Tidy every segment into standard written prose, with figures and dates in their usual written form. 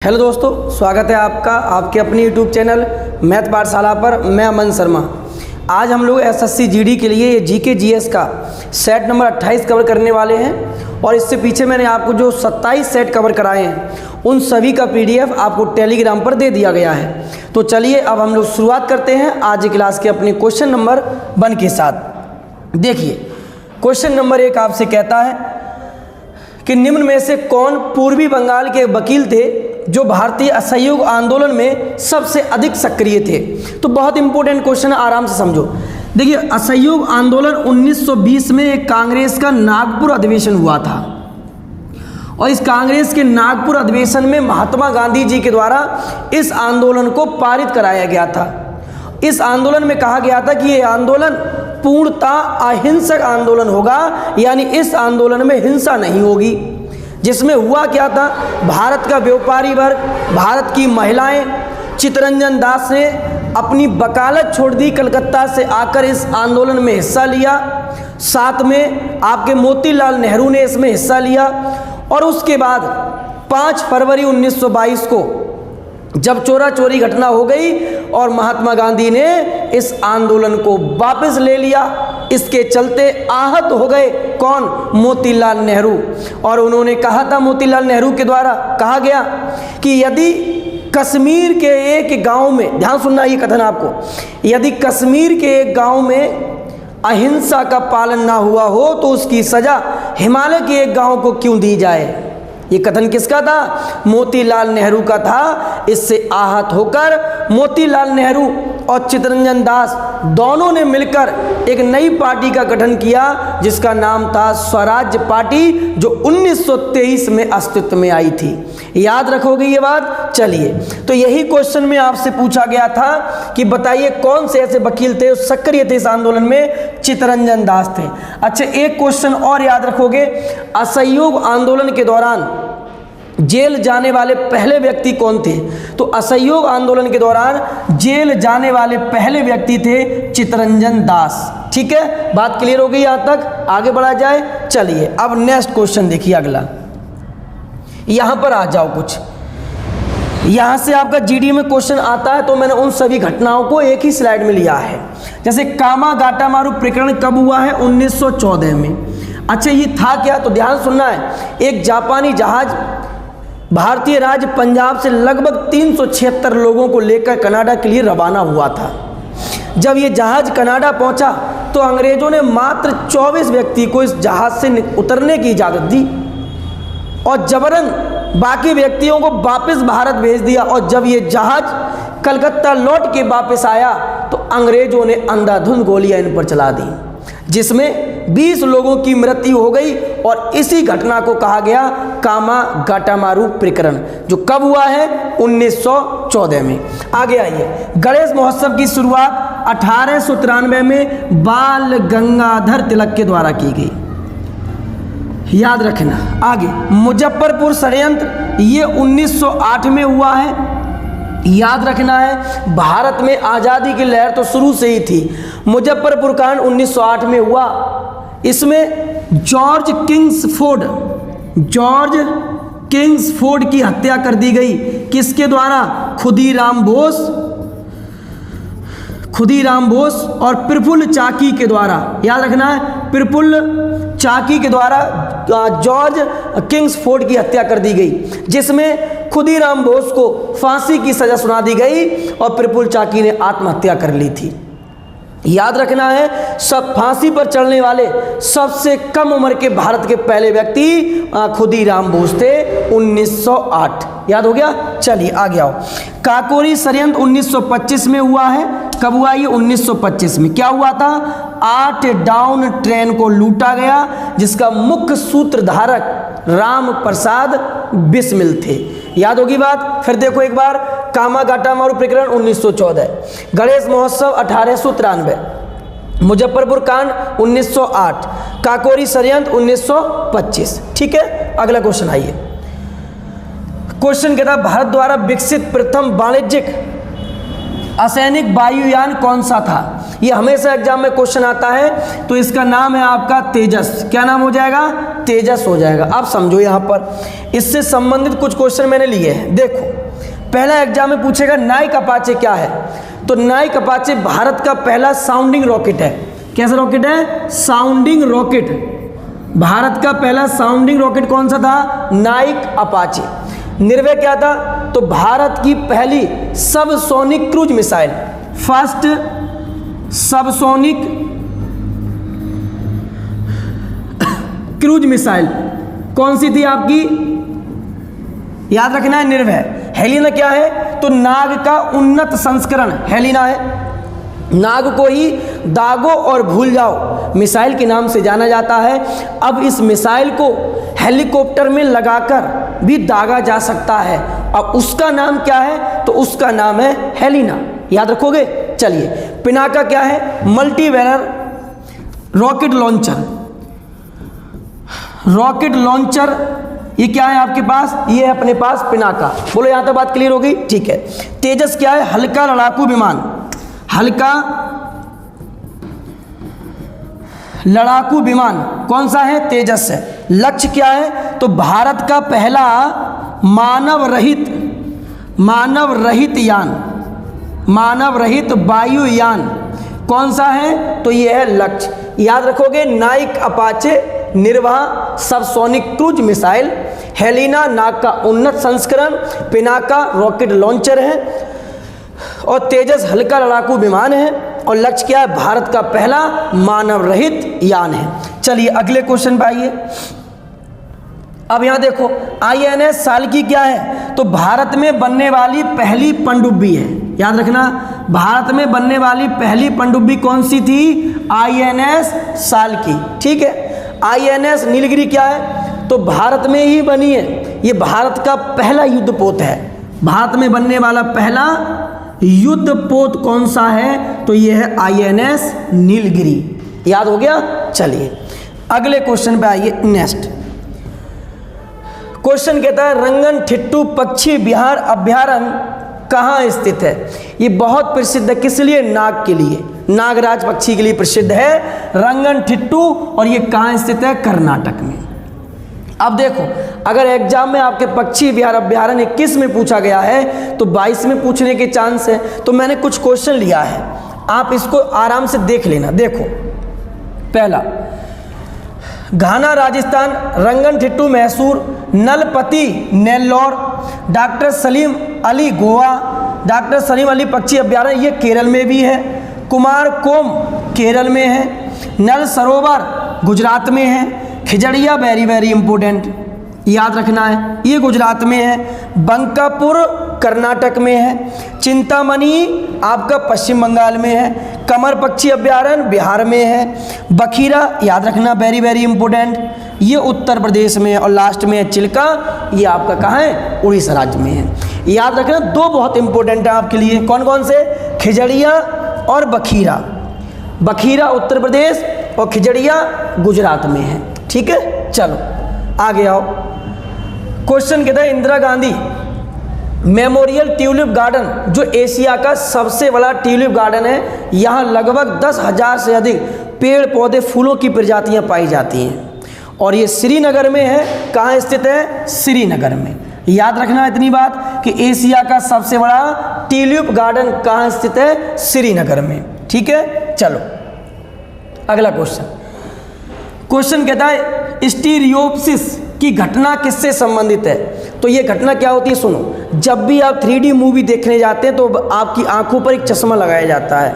Hello दोस्तों, स्वागत है आपका आपके अपनी यूट्यूब चैनल मैथ पाठशाला पर। मैं अमन शर्मा। आज हम लोग एसएससी जीडी के लिए ये जीके जीएस का सेट नंबर 28 कवर करने वाले हैं और इससे पीछे मैंने आपको जो 27 सेट कवर कराए हैं उन सभी का पीडीएफ आपको टेलीग्राम पर दे दिया गया है। तो चलिए अब हम लोग शुरुआत करते हैं आज की क्लास के अपने क्वेश्चन नंबर 1 के साथ। देखिए, क्वेश्चन नंबर 1 आपसे कहता है कि निम्न में से कौन पूर्वी बंगाल के वकील थे जो भारतीय असहयोग आंदोलन में सबसे अधिक सक्रिय थे। तो बहुत इंपॉर्टेंट क्वेश्चन है, आराम से समझो। देखिए, असहयोग आंदोलन 1920 में एक कांग्रेस का नागपुर अधिवेशन हुआ था और इस कांग्रेस के नागपुर अधिवेशन में महात्मा गांधी जी के द्वारा इस आंदोलन को पारित कराया गया था। इस आंदोलन में कहा गया था कि यह आंदोलन पूर्णतः अहिंसक आंदोलन होगा, यानी इस आंदोलन में हिंसा नहीं होगी। जिसमें हुआ क्या था, भारत का व्यापारी वर्ग, भारत की महिलाएं, चित्तरंजन दास ने अपनी वकालत छोड़ दी, कलकत्ता से आकर इस आंदोलन में हिस्सा लिया। साथ में आपके मोतीलाल नेहरू ने इसमें हिस्सा लिया और उसके बाद 5 फरवरी 1922 को जब चोरा चोरी घटना हो गई और महात्मा गांधी ने इस आंदोलन को वापस ले लिया। इसके चलते आहत हो गए कौन? मोतीलाल नेहरू। और उन्होंने कहा था, मोतीलाल नेहरू के द्वारा कहा गया कि यदि कश्मीर के एक गांव में, ध्यान सुनना ये कथन आपको, यदि कश्मीर के एक गांव में अहिंसा का पालन ना हुआ हो तो उसकी सजा हिमालय के एक गांव को क्यों दी जाए। ये कथन किसका था? मोतीलाल नेहरू का था। इससे आहत होकर मोतीलाल नेहरू और चित्तरंजन दास दोनों ने मिलकर एक नई पार्टी का गठन किया जिसका नाम था स्वराज्य पार्टी, जो 1923 में अस्तित्व में आई थी। याद रखोगे ये बात? चलिए, तो यही क्वेश्चन में आपसे पूछा गया था कि बताइए कौन से ऐसे वकील थे सक्रिय थे इस आंदोलन में? चित्तरंजन दास थे। अच्छा, एक क्वेश्चन और याद रखोगे, असहयोग आंदोलन के दौरान जेल जाने वाले पहले व्यक्ति कौन थे? तो असहयोग आंदोलन के दौरान जेल जाने वाले पहले व्यक्ति थे चित्तरंजन दास। ठीक है, बात क्लियर हो गई? यहां तक आगे बढ़ा जाए। चलिए, अब नेक्स्ट क्वेश्चन देखिए अगला। यहां पर आ जाओ, कुछ यहां से आपका जीडी में क्वेश्चन आता है तो मैंने उन सभी घटनाओं को एक ही स्लाइड में लिया है। जैसे कामागाटामारू प्रकरण कब हुआ है? 1914 में। अच्छा, ये था क्या? तो ध्यान सुनना है। एक जापानी जहाज भारतीय राज्य पंजाब से लगभग 376 लोगों को लेकर कनाडा के लिए रवाना हुआ था। जब ये जहाज कनाडा पहुंचा तो अंग्रेजों ने मात्र 24 व्यक्ति को इस जहाज से उतरने की इजाज़त दी और जबरन बाकी व्यक्तियों को वापस भारत भेज दिया। और जब ये जहाज कलकत्ता लौट के वापस आया तो अंग्रेजों ने अंधाधुंध गोलियां इन पर चला दी, जिसमें 20 लोगों की मृत्यु हो गई। और इसी घटना को कहा गया कामागाटामारू प्रकरण, जो कब हुआ है? 1914 में। आगे आइए, गणेश महोत्सव की शुरुआत 1893 में बाल गंगाधर तिलक के द्वारा की गई। याद रखना। आगे, मुजफ्फरपुर षड्यंत्र, ये 1908 में हुआ है। याद रखना है, भारत में आज़ादी की लहर तो शुरू से ही थी। मुजफ्फरपुर कांड 1908 में हुआ। इसमें जॉर्ज किंग्सफोर्ड की हत्या कर दी गई। किसके द्वारा? खुदीराम बोस और प्रफुल्ल चाकी के द्वारा। याद रखना है, प्रफुल्ल चाकी के द्वारा जॉर्ज किंग्सफोर्ड की हत्या कर दी गई, जिसमें खुदीराम बोस को फांसी की सजा सुना दी गई और प्रफुल्ल चाकी ने आत्महत्या कर ली थी। याद रखना है, सब फांसी पर चढ़ने वाले सबसे कम उम्र के भारत के पहले व्यक्ति खुदीराम बोस थे, 1908। याद हो गया? चलिए आगे आओ। काकोरी षड्यंत्र 1925 में हुआ है। कब हुआ ये? 1925 में। क्या हुआ था? 8 डाउन ट्रेन को लूटा गया, जिसका मुख्य सूत्रधारक राम प्रसाद बिस्मिल थे। याद होगी बात? फिर देखो एक बार, कामागाटामारू प्रकरण 1914, गणेश महोत्सव 1893, मुजफ्फरपुर कांड 1908, काकोरी षड्यंत्र 1925। ठीक है, अगला क्वेश्चन आइए। क्वेश्चन कहता है, भारत द्वारा विकसित प्रथम वाणिज्यिक असैनिक वायुयान कौन सा था? ये हमेशा एग्जाम में क्वेश्चन आता है। तो इसका नाम है आपका तेजस। क्या नाम हो जाएगा? तेजस हो जाएगा। आप समझो यहाँ पर इससे संबंधित कुछ क्वेश्चन मैंने लिए हैं। देखो, पहला एग्जाम में पूछेगा नाइक अपाचे क्या है। तो नाइक अपाचे भारत का पहला साउंडिंग रॉकेट है। कैसा रॉकेट है? Sounding rocket. भारत का पहला साउंडिंग रॉकेट कौन सा था? नाइक अपाचे। निर्भय क्या था? तो भारत की पहली subsonic cruise missile, first subsonic cruise missile कौन सी थी आपकी? याद रखना है, निर्भय। हेलिना क्या है? तो नाग का उन्नत संस्करण हेलिना है। नाग को ही दागो और भूल जाओ मिसाइल के नाम से जाना जाता है। अब इस मिसाइल को हेलीकॉप्टर में लगाकर भी दागा जा सकता है। अब उसका नाम क्या है? तो उसका नाम है हेलिना। याद रखोगे? चलिए, पिनाका क्या है? Multi barrel rocket launcher. Rocket launcher ये क्या है आपके पास? ये है अपने पास पिनाका। बोलो, यहां तक बात क्लियर होगी? ठीक है। तेजस क्या है? हल्का लड़ाकू विमान। हल्का लड़ाकू विमान कौन सा है? तेजस है। लक्ष्य क्या है? तो भारत का पहला मानव रहित वायुयान कौन सा है? तो ये है लक्ष्य। याद रखोगे, नाइक अपाचे निर्वाह सबसोनिक क्रूज मिसाइल, हेलिना नाग का उन्नत संस्करण, पिनाका रॉकेट लॉन्चर है और तेजस हल्का लड़ाकू विमान है और लक्ष्य क्या है? भारत का पहला मानव रहित यान है। चलिए अगले क्वेश्चन पे आइए। अब यहां देखो, INS साल्की क्या है? तो भारत में बनने वाली पहली पनडुब्बी है। याद रखना, भारत में बनने वाली पहली पनडुब्बी कौन सी थी? INS साल्की। ठीक है। INS नीलगिरी क्या है? तो भारत में ही बनी है। ये भारत का पहला युद्धपोत है। भारत में बनने वाला पहला युद्धपोत कौन सा है? तो ये है INS नीलगिरी। याद हो गया? चलिए अगले क्वेश्चन पे आइए। नेक्स्ट क्वेश्चन कहता है रंगनथिट्टू पक्षी विहार अभ्यारण्य कहाँ स्थित है? ये बहुत प्रसिद्ध है। किस लिए? नाग के लिए, नागराज पक्षी के लिए प्रसिद्ध है रंगनथिट्टू। और ये कहाँ स्थित है? कर्नाटक में। अब देखो, अगर एग्जाम में आपके पक्षी विहार अभ्यारण्य 21 में पूछा गया है तो 22 में पूछने के चांस है। तो मैंने कुछ क्वेश्चन लिया है, आप इसको आराम से देख लेना। देखो, पहला घाना राजस्थान, रंगनथिट्टू मैसूर, नलपति नेल्लौर, डॉक्टर सलीम अली गोवा, डॉक्टर सलीम अली पक्षी अभ्यारण्य ये केरल में भी है, कुमारकोम केरल में है, नल सरोवर गुजरात में है, खिजड़िया वेरी इंपॉर्टेंट याद रखना है, ये गुजरात में है, बंकापुर कर्नाटक में है, चिंतामणि आपका पश्चिम बंगाल में है, कमर पक्षी अभ्यारण्य बिहार में है, बखीरा याद रखना वेरी इंपॉर्टेंट ये उत्तर प्रदेश में है, और लास्ट में है चिल्का, ये आपका कहाँ है? उड़ीसा राज्य में है। याद रखना दो बहुत इंपॉर्टेंट है आपके लिए, कौन कौन से? खिजड़िया और बखीरा। बखीरा उत्तर प्रदेश और खिजड़िया गुजरात में है। ठीक है, चलो आगे आओ। क्वेश्चन कहता है Indira Gandhi memorial tulip garden जो एशिया का सबसे बड़ा ट्यूलिप गार्डन है, यहाँ लगभग 10,000 से अधिक पेड़ पौधे फूलों की प्रजातियाँ पाई जाती हैं, और ये श्रीनगर में है। कहाँ स्थित है? श्रीनगर में। याद रखना इतनी बात कि एशिया का सबसे बड़ा ट्यूलिप गार्डन कहाँ स्थित है? श्रीनगर में। ठीक है, चलो अगला क्वेश्चन कहता है स्टीरियोप्सिस की घटना किससे संबंधित है? तो ये घटना क्या होती है सुनो। जब भी आप 3D मूवी देखने जाते हैं तो आपकी आंखों पर एक चश्मा लगाया जाता है,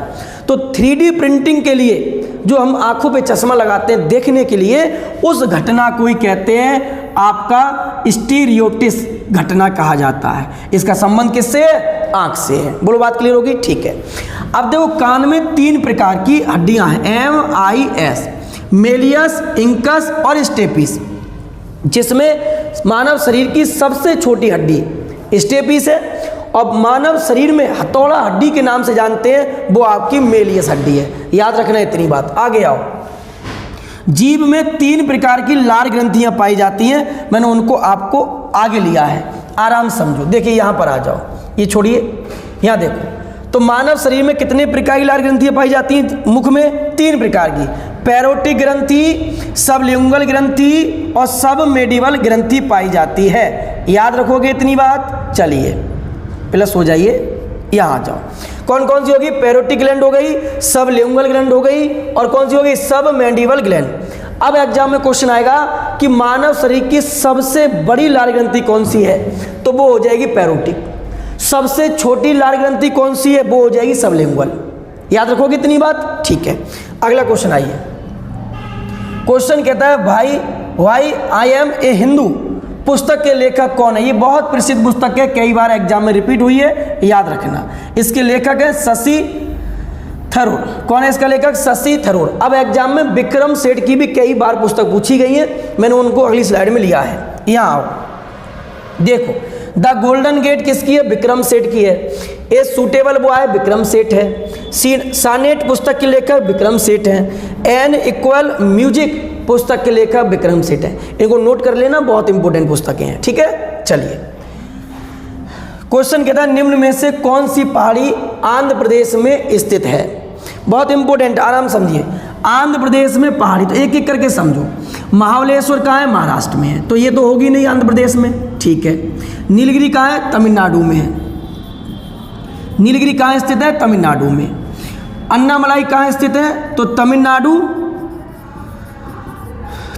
तो 3D प्रिंटिंग के लिए जो हम आंखों पे चश्मा लगाते हैं देखने के लिए, उस घटना को ही कहते हैं आपका स्टीरियोप्सिस घटना कहा जाता है। इसका संबंध किससे है? आंख से है। बोलो बात क्लियर होगी? ठीक है। अब देखो, कान में 3 प्रकार की हड्डियां हैं, MIS, मेलियस, इंकस और स्टेपिस, जिसमें मानव शरीर की सबसे छोटी हड्डी स्टेपिस है, और मानव शरीर में हथौड़ा हड्डी के नाम से जानते हैं वो आपकी मेलियस हड्डी है। याद रखना इतनी बात। आगे आओ। जीभ में 3 प्रकार की लार ग्रंथियां पाई जाती हैं, मैंने उनको आपको आगे लिया है, आराम समझो। देखिए यहाँ पर आ जाओ, ये छोड़िए, यहाँ देखो। तो मानव शरीर में कितने प्रकार की लार ग्रंथियाँ पाई जाती हैं मुख में? 3 प्रकार की, पैरोटिक ग्रंथि, सबलिंगुअल ग्रंथि और सबमेंडिबल ग्रंथि पाई जाती है। याद रखोगे इतनी बात? चलिए प्लस हो जाइए, यहाँ आ जाओ। कौन कौन सी होगी? पैरोटिक ग्लैंड हो गई, सबलिंगुअल ग्लैंड हो गई, और कौन सी होगी? सबमेंडिबल ग्लैंड। अब एग्जाम में क्वेश्चन आएगा कि मानव शरीर की सबसे बड़ी लार ग्रंथि कौन सी है, तो वो हो जाएगी पैरोटिक। सबसे छोटी लार ग्रंथि कौन सी है? वो हो जाएगी सबलिंगुअल। याद रखोगे इतनी बात? ठीक है, अगला क्वेश्चन आइए। क्वेश्चन कहता है भाई why I am a Hindu पुस्तक के लेखक कौन है? ये बहुत प्रसिद्ध पुस्तक है, कई बार एग्जाम में रिपीट हुई है, याद रखना। इसके लेखक है शशि थरूर। कौन है इसका लेखक? शशि थरूर। अब एग्जाम में विक्रम सेठ की भी कई बार पुस्तक पूछी गई है, मैंने उनको अगली स्लाइड में लिया है। यहाँ आओ, देखो द गोल्डन गेट किसकी है? विक्रम सेठ की है। A suitable boy Vikram Seth है। सानेट पुस्तक के लेखक विक्रम सेठ हैं। एन इक्वल म्यूजिक पुस्तक के लेखक विक्रम सेठ है। इनको नोट कर लेना, बहुत इंपॉर्टेंट पुस्तकें हैं, ठीक है। चलिए क्वेश्चन कहता है निम्न में से कौन सी पहाड़ी आंध्र प्रदेश में स्थित है? बहुत इंपॉर्टेंट, आराम समझिए। आंध्र प्रदेश में पहाड़ी, तो एक एक करके समझो। महाबलेश्वर कहाँ है? महाराष्ट्र में है, तो ये तो होगी नहीं आंध्र प्रदेश में, ठीक है। नीलगिरी कहाँ है? तमिलनाडु में है। नीलगिरी कहाँ स्थित है? तमिलनाडु में। अन्नामलाई कहाँ स्थित है? तो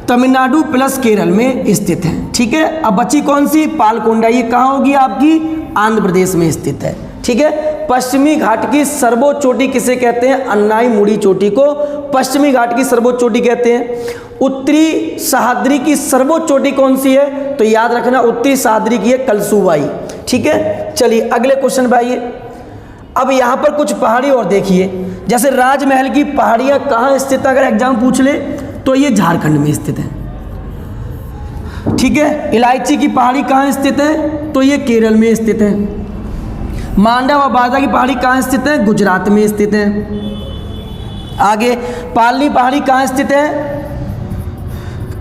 तमिलनाडु प्लस केरल में स्थित है, ठीक है। अब बची कौन सी? पालकोंडा। ये कहाँ होगी? आपकी आंध्र प्रदेश में स्थित है, ठीक है। पश्चिमी घाट की सर्वोच्च चोटी किसे कहते हैं? अन्नाईमुड़ी चोटी को पश्चिमी घाट की सर्वोच्च चोटी कहते हैं। उत्तरी सह्याद्री की सर्वोच्च चोटी कौन सी है? तो याद रखना उत्तरी सह्याद्री की है कलसूबाई, ठीक है। चलिए अगले क्वेश्चन पे आइए। अब यहाँ पर कुछ पहाड़ी और देखिए, जैसे राजमहल की पहाड़ियाँ कहाँ स्थित है? अगर एग्जाम पूछ ले तो ये झारखंड में स्थित है, ठीक है। इलायची की पहाड़ी कहाँ स्थित है? तो ये केरल में स्थित है। मांडा व बारदा की पहाड़ी कहाँ स्थित है? गुजरात में स्थित है। आगे पालनी पहाड़ी कहाँ स्थित है?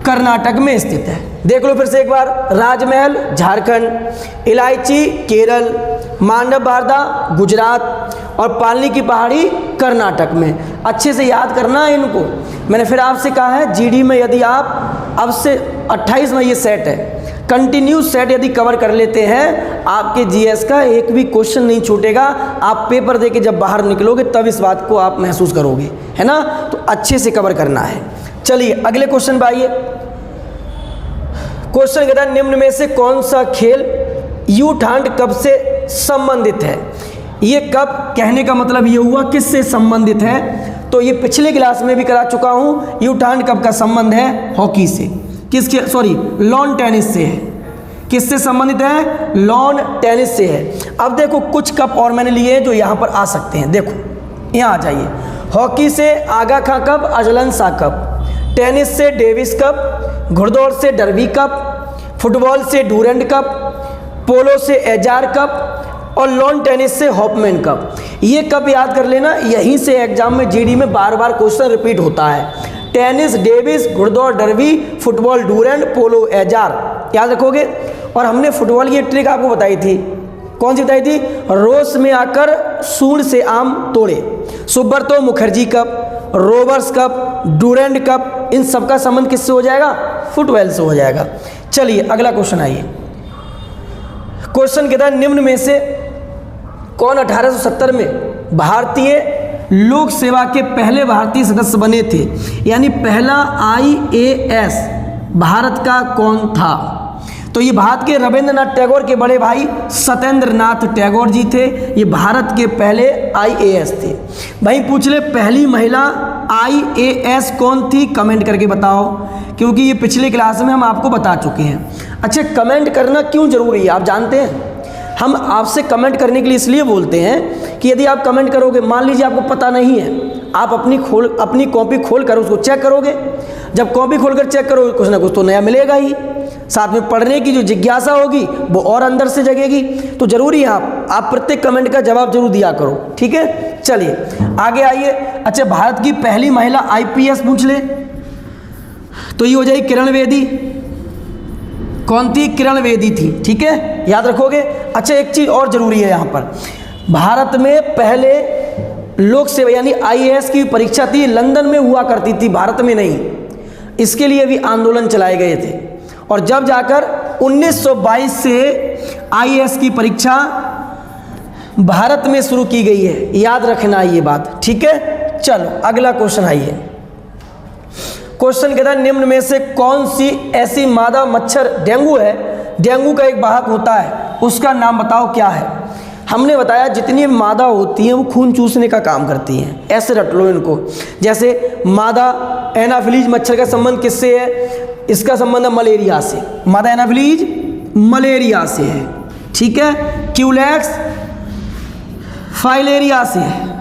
कर्नाटक में स्थित है। देख लो फिर से एक बार, राजमहल झारखंड, इलायची केरल, मांडव बारदा गुजरात और पालनी की पहाड़ी कर्नाटक में। अच्छे से याद करना है इनको। मैंने फिर आपसे कहा है जीडी में यदि आप अब से 28 में ये सेट है, कंटिन्यू सेट यदि कवर कर लेते हैं, आपके जीएस का एक भी क्वेश्चन नहीं छूटेगा। आप पेपर देके जब बाहर निकलोगे तब इस बात को आप महसूस करोगे, है ना। तो अच्छे से कवर करना है। चलिए अगले क्वेश्चन पे आइए। क्वेश्चन कहता है निम्न में से कौन सा खेल यूठांड कप से संबंधित है? ये कप कहने का मतलब ये हुआ किससे संबंधित है? तो ये पिछले क्लास में भी करा चुका हूं। यूठांड कप का संबंध है हॉकी से, किसके? सॉरी, लॉन टेनिस से है। किससे संबंधित है? लॉन टेनिस से है। अब देखो कुछ कप और मैंने लिए हैं जो यहाँ पर आ सकते हैं। देखो यहाँ आ जाइए। हॉकी से Aga Khan cup, Azlan Shah cup. Tennis से डेविस कप। घुड़दौड़ से डर्बी कप। फुटबॉल से डूरेंट कप। पोलो से एजार कप और लॉन टेनिस से हॉपमैन कप। ये कप याद कर लेना, यहीं से एग्जाम में जीडी में बार बार क्वेश्चन रिपीट होता है। टेनिस डेविस, घुड़दौड़ Derby, football Durand, polo Ezra, याद रखोगे। और हमने फुटबॉल की ट्रिक आपको बताई थी, कौन सी बताई थी? रोस में आकर सूंड से आम तोड़े। Subroto Mukherjee cup, Rovers cup, Durand cup, इन सबका संबंध किससे हो जाएगा? फुटबॉल से हो जाएगा। चलिए अगला क्वेश्चन आइए। क्वेश्चन कहता है निम्न में से कौन 1870 में भारतीय लोक सेवा के पहले भारतीय सदस्य बने थे? यानी पहला IAS भारत का कौन था? तो ये भारत के रविंद्रनाथ टैगोर के बड़े भाई सत्येंद्र नाथ टैगोर जी थे। ये भारत के पहले IAS थे। भाई पूछ ले पहली महिला IAS कौन थी? कमेंट करके बताओ, क्योंकि ये पिछले क्लास में हम आपको बता चुके हैं। अच्छा, कमेंट करना क्यों जरूरी है आप जानते हैं? हम आपसे कमेंट करने के लिए इसलिए बोलते हैं कि यदि आप कमेंट करोगे, मान लीजिए आपको पता नहीं है, आप अपनी कॉपी खोल कर उसको चेक करोगे। जब कॉपी खोलकर चेक करोगे कुछ ना कुछ तो नया मिलेगा ही, साथ में पढ़ने की जो जिज्ञासा होगी वो और अंदर से जगेगी। तो जरूरी है आप प्रत्येक कमेंट का जवाब जरूर दिया करो, ठीक है। चलिए आगे आइए। अच्छा, भारत की पहली महिला IPS पूछ ले तो ये हो जाएगी किरण बेदी। कौन थी? किरण बेदी थी, ठीक है, याद रखोगे। अच्छा, एक चीज़ और जरूरी है यहाँ पर, भारत में पहले लोक सेवा यानी IAS की परीक्षा थी, लंदन में हुआ करती थी, भारत में नहीं। इसके लिए भी आंदोलन चलाए गए थे और जब जाकर 1922 से IAS की परीक्षा भारत में शुरू की गई है। याद रखना ये बात, ठीक है। चलो अगला क्वेश्चन आइए। क्वेश्चन कहता है निम्न में से कौन सी ऐसी मादा मच्छर डेंगू है, डेंगू का एक वाहक होता है, उसका नाम बताओ क्या है। हमने बताया जितनी मादा होती हैं वो खून चूसने का काम करती हैं, ऐसे रट लो इनको। जैसे मादा एनाफिलीज मच्छर का संबंध किससे है, इसका संबंध है मलेरिया से, मादा एनाफिलीज मलेरिया से है, ठीक है। क्यूलेक्स फाइलेरिया से है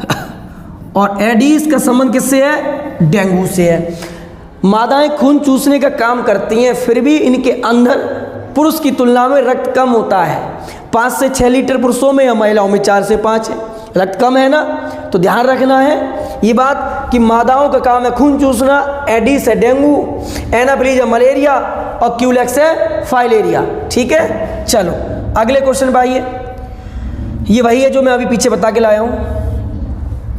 और एडीज का संबंध किससे है, डेंगू से है। मादाएं खून चूसने का काम करती हैं, फिर भी इनके अंदर पुरुष की तुलना में रक्त कम होता है। 5 से 6 लीटर पुरुषों में या महिलाओं में 4 से 5 है, रक्त कम है ना। तो ध्यान रखना है ये बात कि मादाओं का काम है खून चूसना, एडीज है डेंगू, एनाफिलीज है मलेरिया और क्यूलेक्स है फाइलेरिया, ठीक है। चलो अगले क्वेश्चन पर आइए। ये वही है जो मैं अभी पीछे बता के लाया हूँ।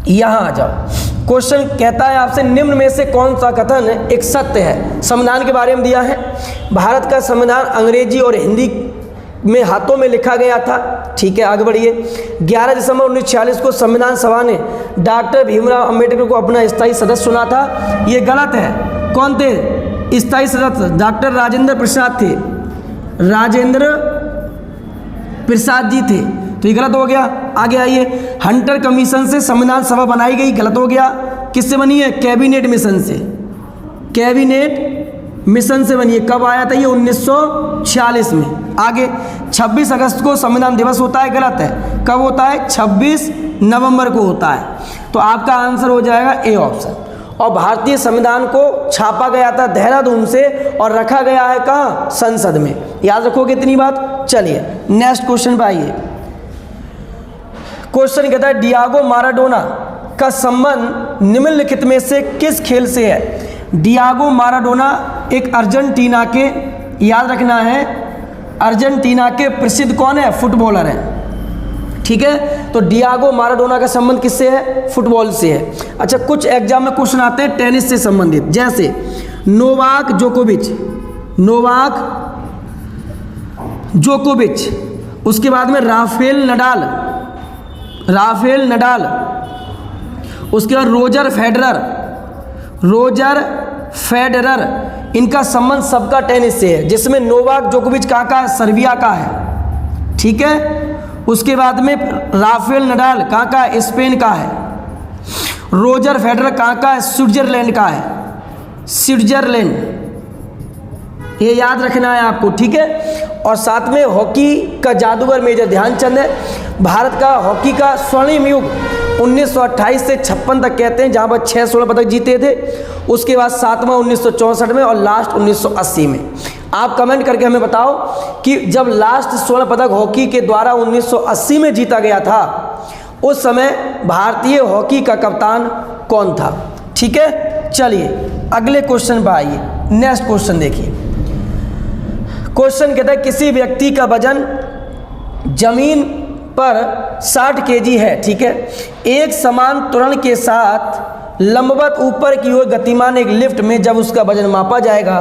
यहाँ आ जाओ। क्वेश्चन कहता है आपसे निम्न में से कौन सा कथन एक सत्य है। संविधान के बारे में दिया है। भारत का संविधान अंग्रेजी और हिंदी में हाथों में लिखा गया था, ठीक है। आगे बढ़िए। 11 दिसंबर 1946 को संविधान सभा ने डॉक्टर भीमराव अंबेडकर को अपना स्थायी सदस्य चुना था। ये गलत है। कौन थे स्थायी सदस्य? डॉक्टर राजेंद्र प्रसाद थे, राजेंद्र प्रसाद जी थे, तो ये गलत हो गया। आगे आइए। हंटर कमीशन से संविधान सभा बनाई गई, गलत हो गया। किससे बनी है? कैबिनेट मिशन से, कैबिनेट मिशन से बनी है। कब आया था ये? 1946 में। आगे 26 अगस्त को संविधान दिवस होता है, गलत है। कब होता है? 26 नवंबर को होता है। तो आपका आंसर हो जाएगा ए ऑप्शन। और भारतीय संविधान को छापा गया था देहरादून से और रखा गया है कहाँ? संसद में। याद रखोगे इतनी बात। चलिए नेक्स्ट क्वेश्चन पर आइए। क्वेश्चन कहता है डियागो माराडोना का संबंध निम्नलिखित में से किस खेल से है? डियागो माराडोना एक अर्जेंटीना के, याद रखना है, अर्जेंटीना के प्रसिद्ध कौन है? फुटबॉलर हैं, ठीक है। तो डियागो माराडोना का संबंध किससे है? फुटबॉल से है। अच्छा, कुछ एग्जाम में क्वेश्चन आते हैं टेनिस से संबंधित, जैसे नोवाक जोकोविच, नोवाक जोकोविच, उसके बाद में राफेल नडाल, राफेल नडाल, उसके बाद रोजर फेडरर, रोजर फेडरर, इनका संबंध सबका टेनिस से है, जिसमें नोवाक जोकोविच कहाँ का है? सर्बिया का है, ठीक है। उसके बाद में राफेल नडाल कहाँ का है? स्पेन का है। रोजर फेडरर कहाँ का है? स्विट्जरलैंड का है, स्विट्जरलैंड, ये याद रखना है आपको, ठीक है। और साथ में हॉकी का जादूगर मेजर ध्यानचंद है। भारत का हॉकी का स्वर्णिम युग 1928 से 56 तक कहते हैं, जहाँ पर 6 स्वर्ण पदक जीते थे। उसके बाद 7वां 1964 में और लास्ट 1980 में। आप कमेंट करके हमें बताओ कि जब लास्ट स्वर्ण पदक हॉकी के द्वारा 1980 में जीता गया था, उस समय भारतीय हॉकी का कप्तान कौन था, ठीक है। चलिए अगले क्वेश्चन पर आइए। नेक्स्ट क्वेश्चन देखिए। क्वेश्चन कहता है किसी व्यक्ति का वजन जमीन पर 60 kg है, ठीक है। एक समान त्वरण के साथ लंबवत ऊपर की ओर गतिमान एक लिफ्ट में जब उसका वजन मापा जाएगा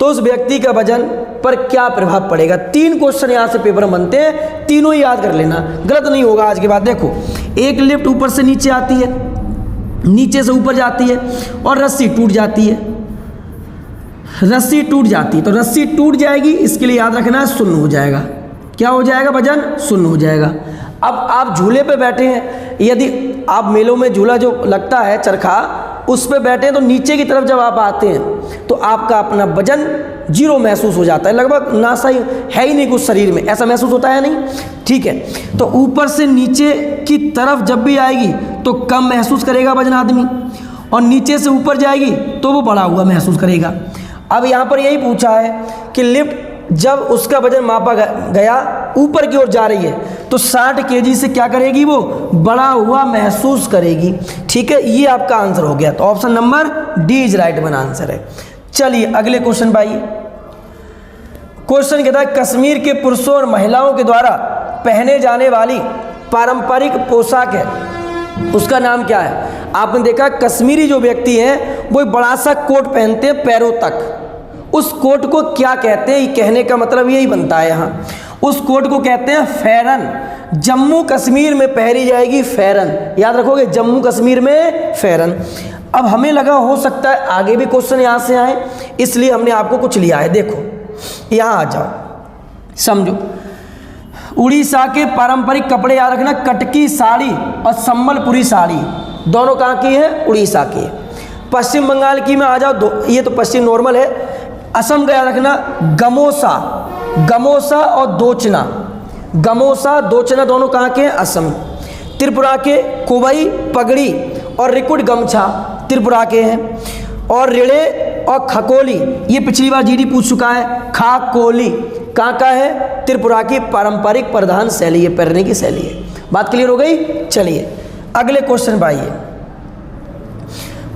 तो उस व्यक्ति का वजन पर क्या प्रभाव पड़ेगा? 3 क्वेश्चन यहाँ से पेपर में बनते हैं, तीनों ही याद कर लेना, गलत नहीं होगा आज के बाद। देखो, एक लिफ्ट ऊपर से नीचे आती है, नीचे से ऊपर जाती है और रस्सी टूट जाती है, रस्सी टूट जाती है, तो रस्सी टूट जाएगी, इसके लिए याद रखना है शून्य हो जाएगा। क्या हो जाएगा? वजन शून्य हो जाएगा। अब आप झूले पे बैठे हैं, यदि आप मेलों में झूला जो लगता है चरखा, उस पे बैठे हैं तो नीचे की तरफ जब आप आते हैं तो आपका अपना वजन 0 महसूस हो जाता है, लगभग नासा ही है ही नहीं कुछ शरीर में, ऐसा महसूस होता है नहीं, ठीक है। तो ऊपर से नीचे की तरफ जब भी आएगी तो कम महसूस करेगा वजन आदमी, और नीचे से ऊपर जाएगी तो वो बढ़ा हुआ महसूस करेगा। अब यहाँ पर यही पूछा है कि लिफ्ट जब उसका वजन मापा गया ऊपर की ओर जा रही है तो 60 kg से क्या करेगी? वो बढ़ा हुआ महसूस करेगी, ठीक है। ये आपका आंसर हो गया। तो option number D is right one answer है। चलिए अगले क्वेश्चन पर आइए। क्वेश्चन कहता है कश्मीर के पुरुषों और महिलाओं के द्वारा पहने जाने वाली पारंपरिक पोशाक है उसका नाम क्या है? आपने देखा कश्मीरी जो व्यक्ति हैं वो एक बड़ा सा कोट पहनते हैं पैरों तक। उस कोट को क्या कहते हैं? ये कहने का मतलब यही बनता है यहाँ। उस कोट को कहते हैं फैरन। जम्मू कश्मीर में पहनी जाएगी फैरन। याद रखोगे, जम्मू कश्मीर में फैरन। अब हमें लगा हो सकता है आगे भी क्वेश्चन यहाँ से आए, इसलिए हमने आपको कुछ लिया है। देखो यहाँ आ जाओ, समझो। उड़ीसा के पारंपरिक कपड़े याद रखना, कटकी साड़ी और संबलपुरी साड़ी दोनों कहाँ की है? उड़ीसा की। पश्चिम बंगाल की में आ जाओ, ये तो पश्चिम नॉर्मल है। असम का याद रखना, गमोसा, गमोसा और दोचना, गमोसा दोचना दोनों कहाँ के हैं? असम। त्रिपुरा के कुवई पगड़ी और रिकुट गमछा त्रिपुरा के हैं। और रिड़े और खकोली, ये पिछली बार जीडी पूछ चुका है। खाकोली कहाँ का है? त्रिपुरा की पारंपरिक परिधान शैली है, पहनने की शैली है। बात क्लियर हो गई? चलिए अगले क्वेश्चन पर आइए।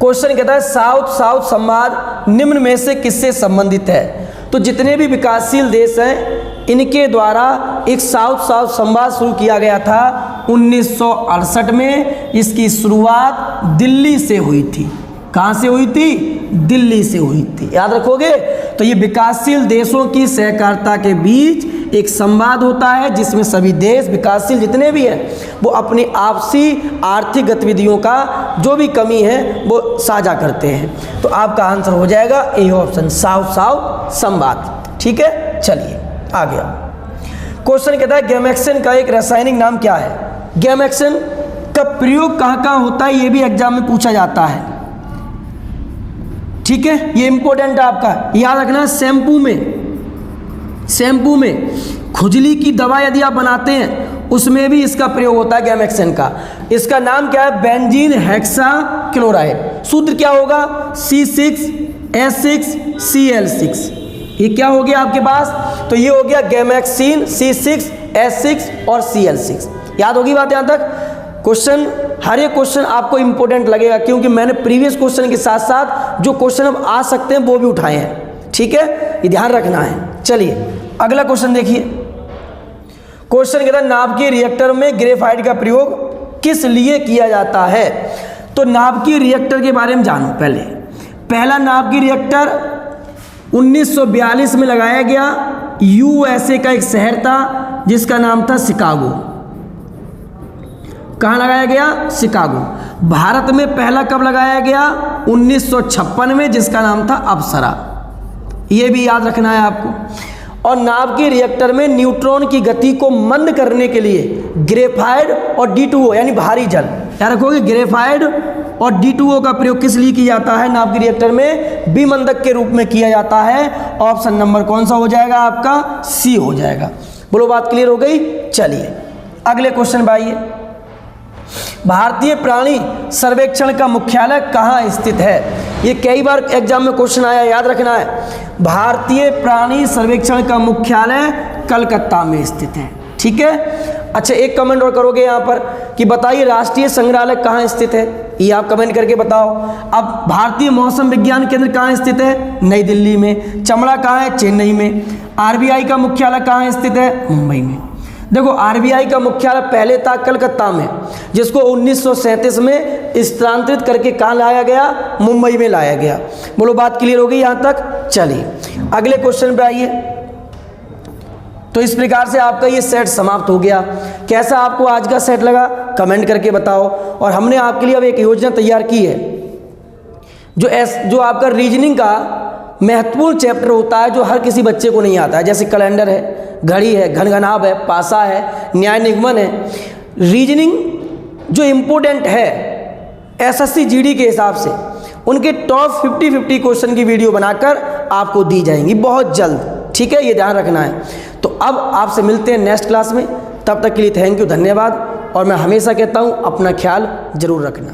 क्वेश्चन कहता है साउथ साउथ संवाद निम्न में से किससे संबंधित है? तो जितने भी विकासशील देश हैं इनके द्वारा एक साउथ साउथ संवाद शुरू किया गया था 1968 में। इसकी शुरुआत दिल्ली से हुई थी। कहाँ से हुई थी? दिल्ली से हुई थी। याद रखोगे? तो ये विकासशील देशों की सहकारिता के बीच एक संवाद होता है जिसमें सभी देश विकासशील जितने भी हैं वो अपनी आपसी आर्थिक गतिविधियों का जो भी कमी है वो साझा करते हैं। तो आपका आंसर हो जाएगा ए ऑप्शन, साउथ साउथ संवाद। ठीक है, चलिए आगे आओ। क्वेश्चन कहता है गैमेक्सिन का एक रासायनिक नाम क्या है? गैमेक्सिन का प्रयोग कहाँ कहाँ होता है ये भी एग्जाम में पूछा जाता है। ठीक है, ये इंपॉर्टेंट है आपका, याद रखना। शैम्पू में, शैम्पू में खुजली की दवा यदि आप बनाते हैं उसमें भी इसका प्रयोग होता है गैमेक्सिन का। इसका नाम क्या है? Benzene hexachloride. सूत्र क्या होगा? C6H6Cl6। ये क्या हो गया आपके पास? तो ये हो गया गैमेक्सिन, C6H6 और Cl6। याद होगी बात यहाँ तक? क्वेश्चन, हर एक क्वेश्चन आपको इंपॉर्टेंट लगेगा क्योंकि मैंने प्रीवियस क्वेश्चन के साथ साथ जो क्वेश्चन अब आ सकते हैं वो भी उठाए हैं। ठीक है, ये ध्यान रखना है। चलिए अगला क्वेश्चन देखिए। क्वेश्चन कहता है नाभिकीय रिएक्टर में ग्रेफाइट का प्रयोग किस लिए किया जाता है? तो नाभिकीय रिएक्टर के बारे में जानो पहले। पहला नाभिकीय रिएक्टर 1942 में लगाया गया। यूएसए का एक शहर था जिसका नाम था शिकागो। कहाँ लगाया गया? शिकागो। भारत में पहला कब लगाया गया? 1956 में, जिसका नाम था अप्सरा। ये भी याद रखना है आपको। और नाभिकीय रिएक्टर में न्यूट्रॉन की गति को मंद करने के लिए ग्रेफाइट और D2O यानी भारी जल, याद रखोगे, ग्रेफाइट और D2O का प्रयोग किस लिए किया जाता है? नाभिकीय रिएक्टर में विमंदक के रूप में किया जाता है। ऑप्शन नंबर कौन सा हो जाएगा आपका? सी हो जाएगा। बोलो बात क्लियर हो गई? चलिए अगले क्वेश्चन पर आइए। भारतीय प्राणी सर्वेक्षण का मुख्यालय कहाँ स्थित है? ये कई बार एग्जाम में क्वेश्चन आया, याद रखना है। भारतीय प्राणी सर्वेक्षण का मुख्यालय कलकत्ता में स्थित है। ठीक है, अच्छा एक कमेंट और करोगे यहाँ पर कि बताइए राष्ट्रीय संग्रहालय कहाँ स्थित है? ये आप कमेंट करके बताओ। अब भारतीय मौसम विज्ञान केंद्र कहाँ स्थित है? नई दिल्ली में। चमड़ा कहाँ है? चेन्नई में। RBI का मुख्यालय कहाँ स्थित है? मुंबई में। देखो RBI का मुख्यालय पहले था कलकत्ता में, जिसको 1937 में स्थानांतरित करके कहाँ लाया गया? मुंबई में लाया गया। बोलो बात क्लियर हो गई यहाँ तक? चलिए अगले क्वेश्चन पे आइए। तो इस प्रकार से आपका ये सेट समाप्त हो गया। कैसा आपको आज का सेट लगा कमेंट करके बताओ। और हमने आपके लिए अब एक योजना तैयार की है जो आपका रीजनिंग का महत्वपूर्ण चैप्टर होता है जो हर किसी बच्चे को नहीं आता है। जैसे कैलेंडर है, घड़ी है, घनघनाभ है, पासा है, न्याय निगमन है। रीजनिंग जो इम्पोर्टेंट है SSC GD के हिसाब से उनके टॉप 50 क्वेश्चन की वीडियो बनाकर आपको दी जाएंगी बहुत जल्द। ठीक है, ये ध्यान रखना है। तो अब आपसे मिलते हैं नेक्स्ट क्लास में। तब तक के लिए थैंक यू, धन्यवाद। और मैं हमेशा कहता हूँ अपना ख्याल जरूर रखना।